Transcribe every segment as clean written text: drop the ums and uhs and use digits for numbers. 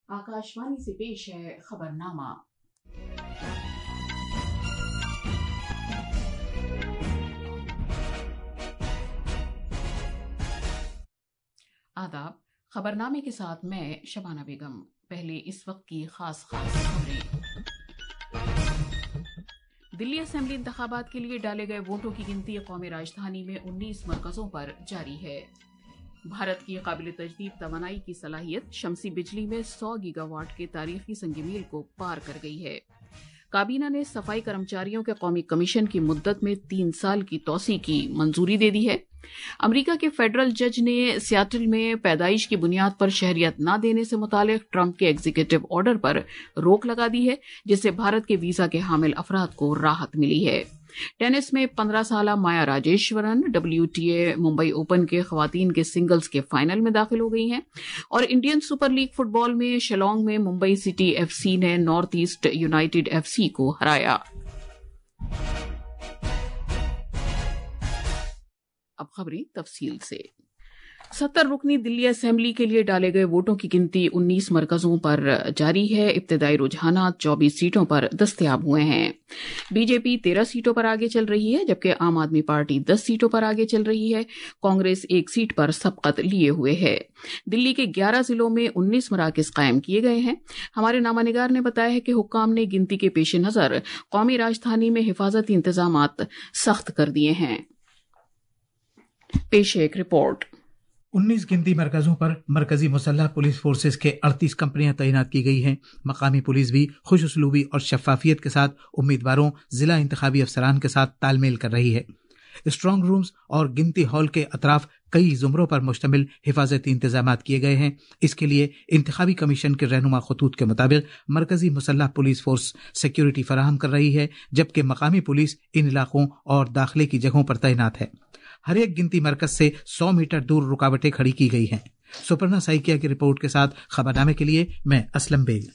आकाशवाणी से पेश है खबरनामा। आदाब। खबरनामे के साथ मैं शबाना बेगम। पहले इस वक्त की खास खबरें। दिल्ली असेंबली इंतखाबात के लिए डाले गए वोटों की गिनती कौमी राजधानी में 19 मरकजों पर जारी है। भारत की काबिल तजदीद तवानाई की सलाहियत शमसी बिजली में 100 गीगावाट के तारीखी संग मील को पार कर गई है। काबीना ने सफाई कर्मचारियों के कौमी कमीशन की मुद्दत में 3 साल की तौसी की मंजूरी दे दी है। अमेरिका के फेडरल जज ने सियाटल में पैदाइश की बुनियाद पर शहरियत न देने से मुतालिक ट्रंप के एग्जीक्यूटिव ऑर्डर पर रोक लगा दी है, जिससे भारत के वीजा के हामिल अफराद को राहत मिली है। टेनिस में 15 साला माया राजेश्वरन WTA मुंबई ओपन के खवातीन के सिंगल्स के फाइनल में दाखिल हो गई हैं और इंडियन सुपर लीग फुटबॉल में शिलांग में मुंबई सिटी FC ने नॉर्थ ईस्ट यूनाइटेड FC को हराया। अब खबरें तफसील से। 70 रुकनी दिल्ली असेंबली के लिए डाले गए वोटों की गिनती 19 मरकजों पर जारी है। इब्तदाई रुझानात 24 सीटों पर दस्तयाब हुए हैं। बीजेपी 13 सीटों पर आगे चल रही है, जबकि आम आदमी पार्टी 10 सीटों पर आगे चल रही है। कांग्रेस 1 सीट पर सबकत लिए हुए है। दिल्ली के 11 जिलों में 19 मराकज कायम किए गए हैं। हमारे नामानिगार ने बताया है कि हुक्काम ने गिनती के पेश नजर कौमी राजधानी में हिफाजती इंतजामात सख्त कर दिए हैं। पेश एक रिपोर्ट। 19 गिनती मरकजों पर मरकजी मुसल्लह पुलिस फोर्सेस के 38 कंपनियां तैनात की गई हैं। मकामी पुलिस भी खुश उसलूबी और शफाफियत के साथ उम्मीदवारों, जिला इंतखाबी अफसरान के साथ तालमेल कर रही है। स्ट्रांग रूम्स और गिनती हॉल के अतराफ कई जुमरों पर मुश्तमिल हिफाजती इंतजाम किए गए हैं। इसके लिए इंतखाबी कमीशन के रहनुमा खतूत के मुताबिक मरकजी मुसल्लह पुलिस फोर्स सिक्योरिटी फराहम कर रही है, जबकि मकामी पुलिस इन इलाकों और दाखिले की जगहों पर तैनात है। हर एक गिनती मरकज से 100 मीटर दूर रुकावटें खड़ी की गई हैं। सुपर्णा साइकिया की रिपोर्ट के साथ खबरनामे के लिए मैं असलम बेग।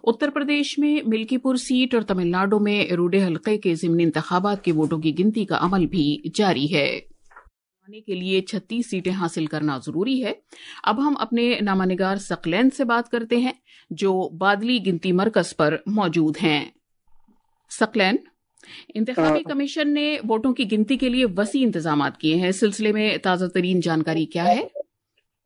उत्तर प्रदेश में मिल्कीपुर सीट और तमिलनाडु में एरोडे हल्के के ज़िमनी इंतखाबात के वोटों की गिनती का अमल भी जारी है। के लिए 36 सीटें हासिल करना जरूरी है। अब हम अपने नामानिगार सकलैन से बात करते हैं, जो बादली गिनती मरकज पर मौजूद हैं। सकलैन, इंतखाबी कमीशन ने वोटों की गिनती के लिए वसी इंतजाम किए हैं। इस सिलसिले में ताजा तरीन जानकारी क्या है?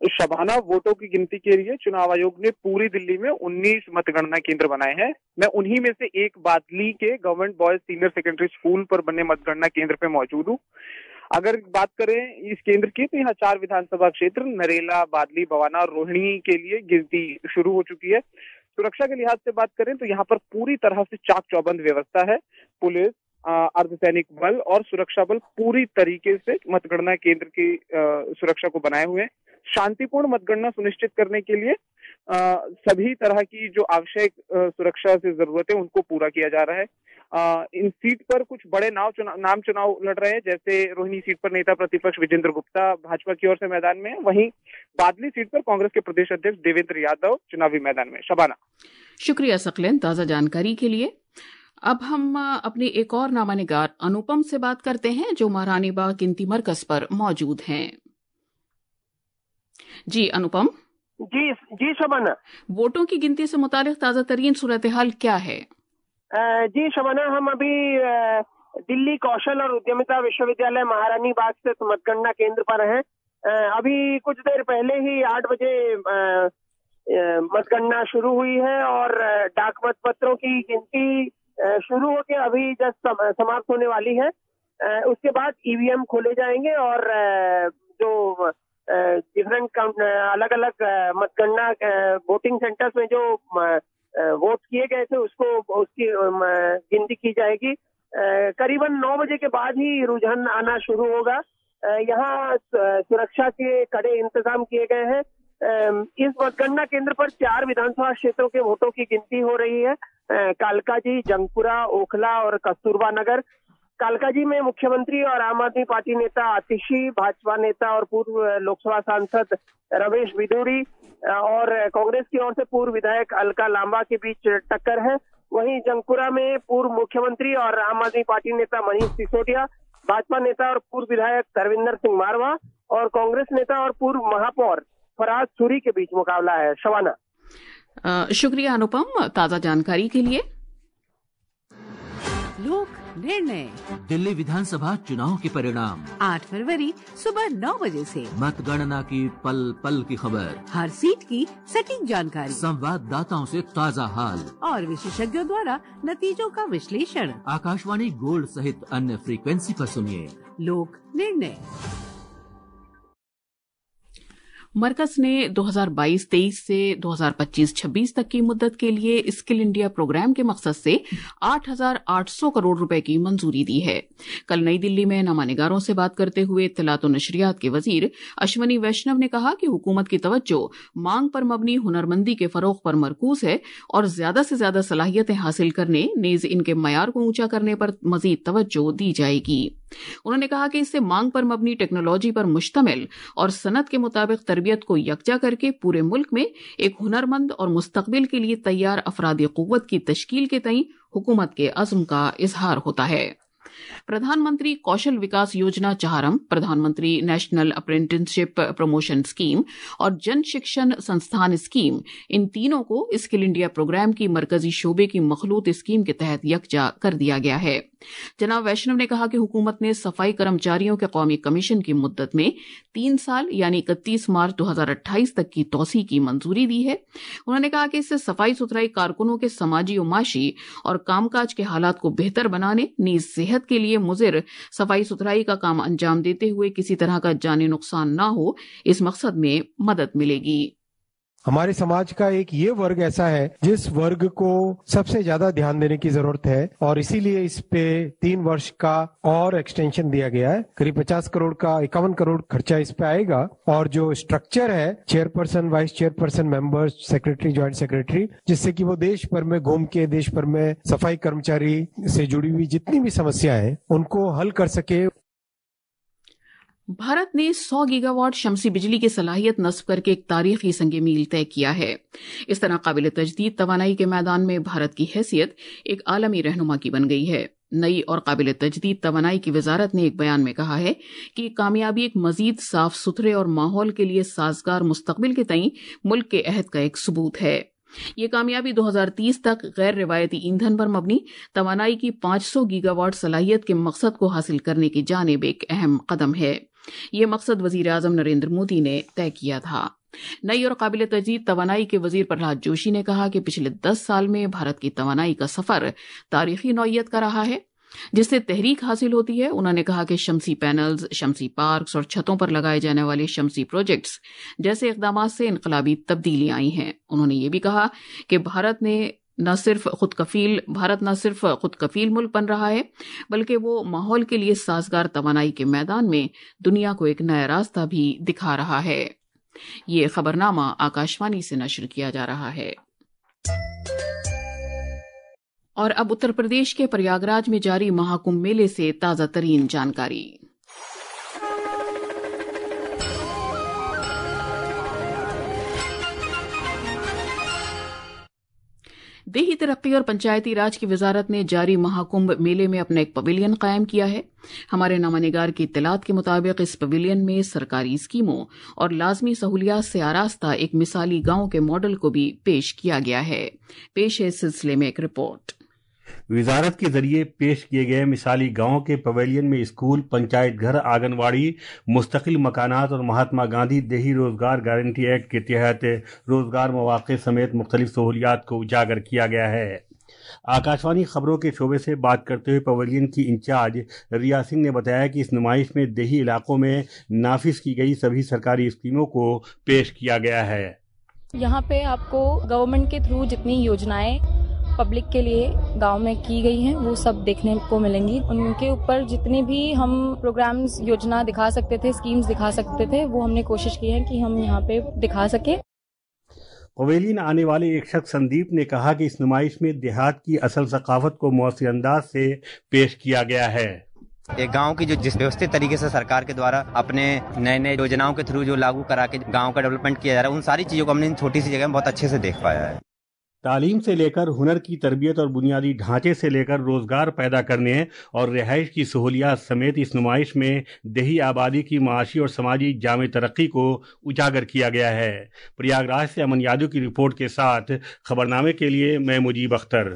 शबाना, वोटों की गिनती के लिए चुनाव आयोग ने पूरी दिल्ली में 19 मतगणना केंद्र बनाए हैं। मैं उन्हीं में से एक बादली के government boys senior secondary school पर बने मतगणना केंद्र पे मौजूद हूँ। अगर बात करें इस केंद्र की, तो यहाँ 4 विधानसभा क्षेत्र नरेला, बादली, बवाना और रोहिणी के लिए गिनती शुरू हो चुकी है। सुरक्षा के लिहाज से बात करें तो यहाँ पर पूरी तरह से चाक चौबंद व्यवस्था है। पुलिस, अर्धसैनिक बल और सुरक्षा बल पूरी तरीके से मतगणना केंद्र की सुरक्षा को बनाए हुए हैं। शांतिपूर्ण मतगणना सुनिश्चित करने के लिए सभी तरह की जो आवश्यक सुरक्षा से जरूरत है उनको पूरा किया जा रहा है। इन सीट पर कुछ बड़े नाम चुनाव लड़ रहे हैं। जैसे रोहिणी सीट पर नेता प्रतिपक्ष विजेंद्र गुप्ता भाजपा की ओर से मैदान में है, वहीं बादली सीट पर कांग्रेस के प्रदेश अध्यक्ष देवेंद्र यादव चुनावी मैदान में। शबाना, शुक्रिया सकलैन ताजा जानकारी के लिए। अब हम अपने एक और नामानिगार अनुपम से बात करते हैं, जो महारानी बाग गिनती मरकज पर मौजूद हैं। जी अनुपम। जी शबाना, वोटों की गिनती से मुतालिक ताजा तरीन सूरत हाल क्या है? जी शबाना, हम अभी दिल्ली कौशल और उद्यमिता विश्वविद्यालय महारानी बाग से मतगणना केंद्र पर हैं। अभी कुछ देर पहले ही 8 बजे मतगणना शुरू हुई है और डाक मत पत्रों की गिनती शुरू होकर अभी जस्ट समाप्त होने वाली है। उसके बाद EVM खोले जाएंगे और जो डिफरेंट अलग अलग मतगणना वोटिंग सेंटर्स में जो वोट किए गए थे उसकी गिनती की जाएगी। करीबन 9 बजे के बाद ही रुझान आना शुरू होगा। यहाँ सुरक्षा के कड़े इंतजाम किए गए हैं। इस मतगणना केंद्र पर 4 विधानसभा क्षेत्रों के वोटों की गिनती हो रही है। कालकाजी, जंगपुरा, ओखला और कस्तूरबा नगर। कालकाजी में मुख्यमंत्री और आम आदमी पार्टी नेता आतिशी, भाजपा नेता और पूर्व लोकसभा सांसद रमेश बिधूड़ी और कांग्रेस की ओर से पूर्व विधायक अलका लांबा के बीच टक्कर है। वहीं जंगपुरा में पूर्व मुख्यमंत्री और आम आदमी पार्टी नेता मनीष सिसोदिया, भाजपा नेता और पूर्व विधायक धर्मेंद्र सिंह मारवा और कांग्रेस नेता और पूर्व महापौर फराज सूरी के बीच मुकाबला है। शबाना, शुक्रिया अनुपम ताजा जानकारी के लिए। लोक निर्णय। दिल्ली विधानसभा चुनाव के परिणाम 8 फरवरी सुबह 9 बजे से। मतगणना की पल पल की खबर, हर सीट की सटीक जानकारी, संवाददाताओं से ताजा हाल और विशेषज्ञों द्वारा नतीजों का विश्लेषण। आकाशवाणी गोल्ड सहित अन्य फ्रीक्वेंसी पर सुनिए लोक निर्णय। मरकज ने 2022-23 से 2025-26 तक की मुद्दत के लिए स्किल इंडिया प्रोग्राम के मकसद से 8,800 करोड़ रुपए की मंजूरी दी है। कल नई दिल्ली में नमानिगारों से बात करते हुए इत्तलात और नशरियात के वजीर अश्वनी वैष्णव ने कहा कि हुकूमत की तवज्जो मांग पर मबनी हुनरमंदी के फरोग पर मरकूज है और ज्यादा से ज्यादा सलाहियतें हासिल करने नीज इनके मयार को ऊंचा करने पर मजीद तवज्जो दी जाएगी। उन्होंने कहा कि इससे मांग पर मबनी टेक्नोलॉजी पर मुश्तमिल और सनत के मुताबिक तरबियत को यकजा करके पूरे मुल्क में एक हुनरमंद और मुस्तकबिल के लिए तैयार अफरादी कुव्वत की तश्कील के तई हुकूमत के अज़्म का इजहार होता है। प्रधानमंत्री कौशल विकास योजना चाहरम, प्रधानमंत्री नेशनल अप्रेंटिसशिप प्रमोशन स्कीम और जन शिक्षण संस्थान स्कीम, इन तीनों को स्किल इंडिया प्रोग्राम की मरकजी शोबे की मखलूत स्कीम के तहत यकजा कर दिया गया है। जनाब वैष्णव ने कहा कि हुकूमत ने सफाई कर्मचारियों के कौमी कमीशन की मुद्दत में 3 साल यानी 31 मार्च 2028 तक की तौसी की मंजूरी दी है। उन्होंने कहा कि इससे सफाई सुथराई कारकुनों के समाजी और माशी और कामकाज के हालात को बेहतर बनाने, नीज सेहत के लिए मुजिर सफाई सुथराई का काम अंजाम देते हुए किसी तरह का जानी नुकसान न हो, इस मकसद में मदद मिलेगी। हमारे समाज का एक ये वर्ग ऐसा है जिस वर्ग को सबसे ज्यादा ध्यान देने की जरूरत है और इसीलिए इस पे 3 वर्ष का और एक्सटेंशन दिया गया है। करीब 50 करोड़ का 51 करोड़ खर्चा इस पे आएगा और जो स्ट्रक्चर है chairperson, vice chairperson, members, secretary, joint secretary, जिससे कि वो देश भर में घूम के देश भर में सफाई कर्मचारी से जुड़ी हुई जितनी भी समस्याएं हैं उनको हल कर सके। भारत ने 100 गीगावाट शमसी बिजली की सलाहियत नस्ब करके एक तारीखी संगे मील तय किया है। इस तरह काबिल तजदीद तवानाई के मैदान में भारत की हैसियत एक आलमी रहनुमा की बन गई है। नई और काबिल तजदीद तवानाई की वजारत ने एक बयान में कहा है कि कामयाबी एक मजीद साफ सुथरे और माहौल के लिए साजगार मुस्तकबिल के तई मुल्क के अहद का एक सबूत है। ये कामयाबी 2030 तक गैर रिवायती ईंधन पर मबनी तवानाई की 500 गीगावाट सलाहियत के मकसद को हासिल करने की जानिब एक अहम कदम है। ये मकसद वजीर आजम नरेंद्र मोदी ने तय किया था। नई और काबिल तजदीद तवानाई के वजीर प्रहलाद जोशी ने कहा कि पिछले 10 साल में भारत की तवानाई का सफर तारीखी नौयत का रहा है, जिससे तहरीक हासिल होती है। उन्होंने कहा कि शमसी पैनल्स, शमसी पार्क्स और छतों पर लगाए जाने वाले शमसी प्रोजेक्ट्स जैसे इकदामात से इनकलाबी तब्दीली आई हैं। उन्होंने ये भी कहा कि भारत न सिर्फ खुद कफील मुल्क बन रहा है, बल्कि वो माहौल के लिए साजगार तवानाई के मैदान में दुनिया को एक नया रास्ता भी दिखा रहा है। ये खबरनामा आकाशवाणी से नश्र किया जा रहा है। और अब उत्तर प्रदेश के प्रयागराज में जारी महाकुंभ मेले से ताजा तरीन जानकारी। देही तरक्की और पंचायती राज की वजारत ने जारी महाकुंभ मेले में अपना एक पवेलियन कायम किया है। हमारे नमानिगार की इत्तलात के मुताबिक इस पवेलियन में सरकारी स्कीमों और लाजमी सहूलियात से आरास्ता एक मिसाली गांव के मॉडल को भी पेश किया गया है। पेश है इस सिलसिले में एक रिपोर्ट। वजारत के जरिए पेश किए गए मिसाली गांव के पवेलियन में स्कूल, पंचायत घर, आंगनवाड़ी, मुस्तकिल मकानात और महात्मा गांधी देही रोजगार गारंटी एक्ट के तहत रोजगार मौके समेत मुख्तलिफ सहूलियात को उजागर किया गया है। आकाशवाणी खबरों के शोबे से बात करते हुए पवेलियन की इंचार्ज रिया सिंह ने बताया कि इस नुमाइश में देही इलाकों में नाफिज की गई सभी सरकारी स्कीमों को पेश किया गया है। यहाँ पे आपको गवर्नमेंट के थ्रू जितनी योजनाएं पब्लिक के लिए गांव में की गई हैं वो सब देखने को मिलेंगी। उनके ऊपर जितने भी हम प्रोग्राम्स, योजना दिखा सकते थे, स्कीम्स दिखा सकते थे, वो हमने कोशिश की है कि हम यहाँ पे दिखा सके। पवेलियन आने वाले एक शख्स संदीप ने कहा कि इस नुमाइश में देहात की असल सकाफत को मौसर अंदाज से पेश किया गया है। एक गांव की जो जिस व्यवस्थित तरीके से सरकार के द्वारा अपने नए नए योजनाओं के थ्रू जो लागू करा के गांव का डेवलपमेंट किया जा रहा है, उन सारी चीजों को हमने छोटी सी जगह में बहुत अच्छे से देख पाया है। تعلیم سے لے کر ہنر کی تربیت اور بنیادی ڈھانچے سے لے کر روزگار پیدا کرنے اور رہائش کی سہولیات سمیت اس نمائش میں دیہی آبادی کی معاشی اور سماجی جامع ترقی کو اجاگر کیا گیا ہے۔ پریاگ راج سے امن یادو کی رپورٹ کے ساتھ خبرنامے کے لیے میں مجیب اختر۔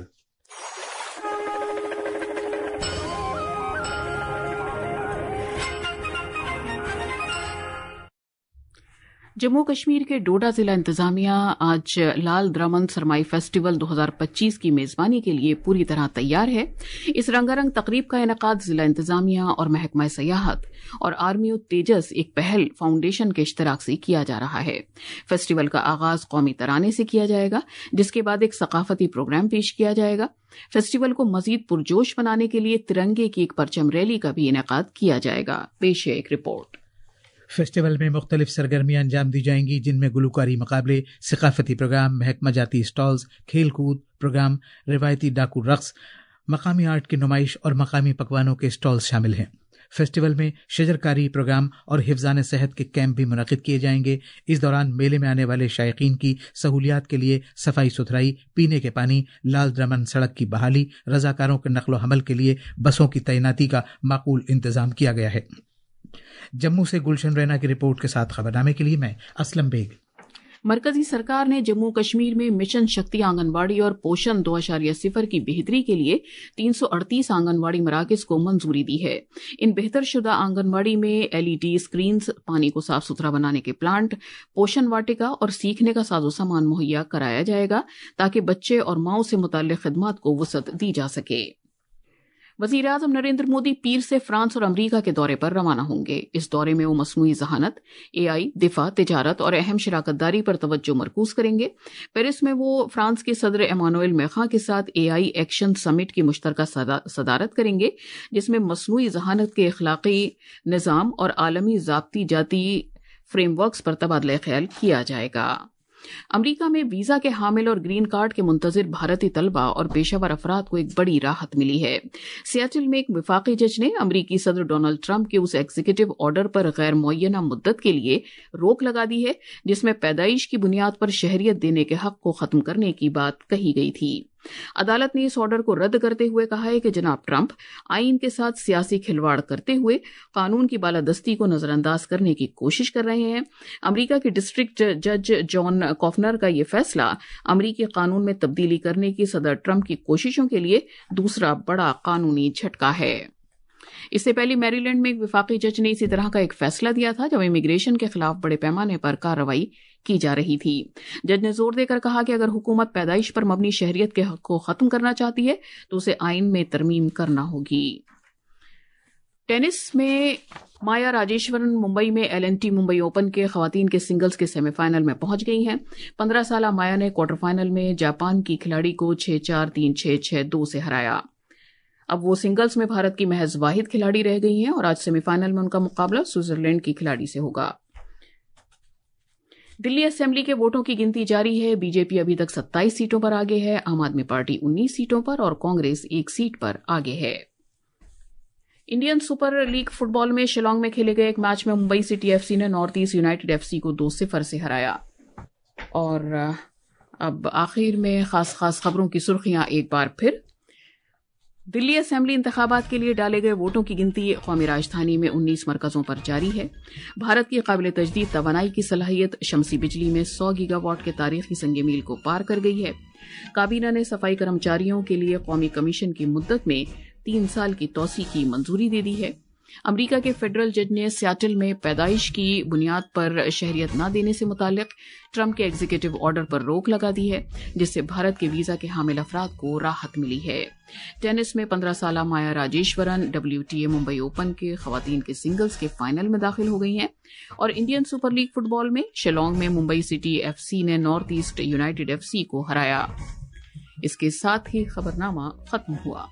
جموں کشمیر کے ڈوڈا ضلع انتظامیہ آج لال درمن سرمائی فیسٹیول 2025 کی میزبانی کے لیے پوری طرح تیار ہے۔ اس رنگا رنگ تقریب کا انعقاد ضلع انتظامیہ اور محکمہ سیاحت اور آرمی تیجس ایک پہل فاؤنڈیشن کے اشتراک سے کیا جا رہا ہے۔ فیسٹیول کا آغاز قومی ترانے سے کیا جائے گا، جس کے بعد ایک ثقافتی پروگرام پیش کیا جائے گا۔ فیسٹیول کو مزید پرجوش بنانے کے لیے ترنگے کی ایک پرچم ریلی کا بھی انعقاد کیا جائے گا۔ پیش ہے ایک رپورٹ۔ فیسٹیول میں مختلف سرگرمیاں انجام دی جائیں گی، جن میں گلوکاری مقابلے، ثقافتی پروگرام، محکمہ جاتی اسٹالز، کھیل کود پروگرام، روایتی ڈاکو رقص، مقامی آرٹ کی نمائش اور مقامی پکوانوں کے اسٹالز شامل ہیں۔ فیسٹیول میں شجرکاری پروگرام اور حفظان صحت کے کیمپ بھی منعقد کیے جائیں گے۔ اس دوران میلے میں آنے والے شائقین کی سہولیات کے لیے صفائی ستھرائی، پینے کے پانی، لال درمن سڑک کی بحالی، رضاکاروں کے نقل و حمل کے لیے بسوں کی تعیناتی کا معقول انتظام کیا گیا ہے۔ جموں سے گلشن رینا کی رپورٹ کے ساتھ خبرنامے کے لیے میں اسلم بیگ۔ مرکزی سرکار نے جموں کشمیر میں مشن شکتی آنگن واڑی اور پوشن 2.0 کی بہتری کے لیے 338 آنگن واڑی مراکز کو منظوری دی ہے۔ ان بہتر شدہ آنگن واڑی میں LED اسکرینز، پانی کو صاف ستھرا بنانے کے پلانٹ، پوشن واٹکا اور سیکھنے کا ساز و سامان مہیا کرایا جائے گا تاکہ بچے اور ماؤں سے متعلق خدمات کو وسعت دی جا سکے۔ وزیر اعظم نریندر مودی پیر سے فرانس اور امریکہ کے دورے پر روانہ ہوں گے۔ اس دورے میں وہ مصنوعی ذہانت، AI، دفاع، تجارت اور اہم شراکت داری پر توجہ مرکوز کریں گے۔ پیرس میں وہ فرانس کے صدر ایمانوئل میخواں کے ساتھ AI ایکشن سمٹ کی مشترکہ صدارت کریں گے، جس میں مصنوعی ذہانت کے اخلاقی نظام اور عالمی ضابطی جاتی فریم ورکس پر تبادلہ خیال کیا جائے گا۔ امریکہ میں ویزا کے حامل اور گرین کارڈ کے منتظر بھارتی طلبہ اور پیشہ ور افراد کو ایک بڑی راحت ملی ہے۔ سیاٹل میں ایک وفاقی جج نے امریکی صدر ڈونلڈ ٹرمپ کے اس ایگزیکٹو آرڈر پر غیر معینہ مدت کے لیے روک لگا دی ہے جس میں پیدائش کی بنیاد پر شہریت دینے کے حق کو ختم کرنے کی بات کہی گئی تھی۔ عدالت نے اس آرڈر کو رد کرتے ہوئے کہا ہے کہ جناب ٹرمپ آئین کے ساتھ سیاسی کھلواڑ کرتے ہوئے قانون کی بالادستی کو نظر انداز کرنے کی کوشش کر رہے ہیں۔ امریکہ کے ڈسٹرکٹ جج جان کوفنر کا یہ فیصلہ امریکی قانون میں تبدیلی کرنے کی صدر ٹرمپ کی کوششوں کے لیے دوسرا بڑا قانونی جھٹکا ہے۔ اس سے پہلے میری لینڈ میں ایک وفاقی جج نے اسی طرح کا ایک فیصلہ دیا تھا جب امیگریشن کے خلاف بڑے پیمانے پر کارروائی کی جا رہی تھی۔ جج نے زور دے کر کہا کہ اگر حکومت پیدائش پر مبنی شہریت کے حق کو ختم کرنا چاہتی ہے تو اسے آئین میں ترمیم کرنا ہوگی۔ ٹینس میں مایا راجیشورن ممبئی میں LNT ممبئی اوپن کے خواتین کے سنگلز کے سیمی فائنل میں پہنچ گئی ہیں۔ 15 سالہ مایا نے کوارٹر فائنل میں جاپان کی کھلاڑی کو 6-4، 3-6، 6-2 سے ہرایا۔ اب وہ سنگلز میں بھارت کی محض واحد کھلاڑی رہ گئی ہیں اور آج سیمی فائنل میں ان کا مقابلہ سوئٹزرلینڈ کی کھلاڑی سے ہوگا۔ دلی اسمبلی کے ووٹوں کی گنتی جاری ہے۔ بی جے پی ابھی تک 27 سیٹوں پر آگے ہے، عام آدمی پارٹی 19 سیٹوں پر اور کانگریس 1 سیٹ پر آگے ہے۔ انڈین سپر لیگ فٹ بال میں شیلانگ میں کھیلے گئے ایک میچ میں ممبئی سٹی FC نے نارتھ ایسٹ یونائیٹڈ FC کو 2-0 سے ہرایا۔ اور اب آخر میں خاص خبروں کی سرخیاں ایک بار پھر۔ دلی اسمبلی انتخابات کے لیے ڈالے گئے ووٹوں کی گنتی قومی راجدھانی میں 19 مرکزوں پر جاری ہے۔ بھارت کی قابل تجدید توانائی کی صلاحیت شمسی بجلی میں 100 گیگا واٹ کے تاریخی سنگ میل کو پار کر گئی ہے۔ کابینہ نے صفائی کرمچاریوں کے لیے قومی کمیشن کی مدت میں 3 سال کی توسیع کی منظوری دے دی ہے۔ امریکہ کے فیڈرل جج نے سیاٹل میں پیدائش کی بنیاد پر شہریت نہ دینے سے متعلق ٹرمپ کے ایگزیکٹو آرڈر پر روک لگا دی ہے، جس سے بھارت کے ویزا کے حامل افراد کو راحت ملی ہے۔ ٹینس میں 15 سالہ مایا راجیشورن WTA ممبئی اوپن کے خواتین کے سنگلز کے فائنل میں داخل ہو گئی ہیں اور انڈین سپر لیگ فٹ بال میں شیلانگ میں ممبئی سٹی FC نے نارتھ ایسٹ یونائیٹڈ FC کو ہرایا۔ اس کے ساتھ ہی خبرنامہ ختم ہوا۔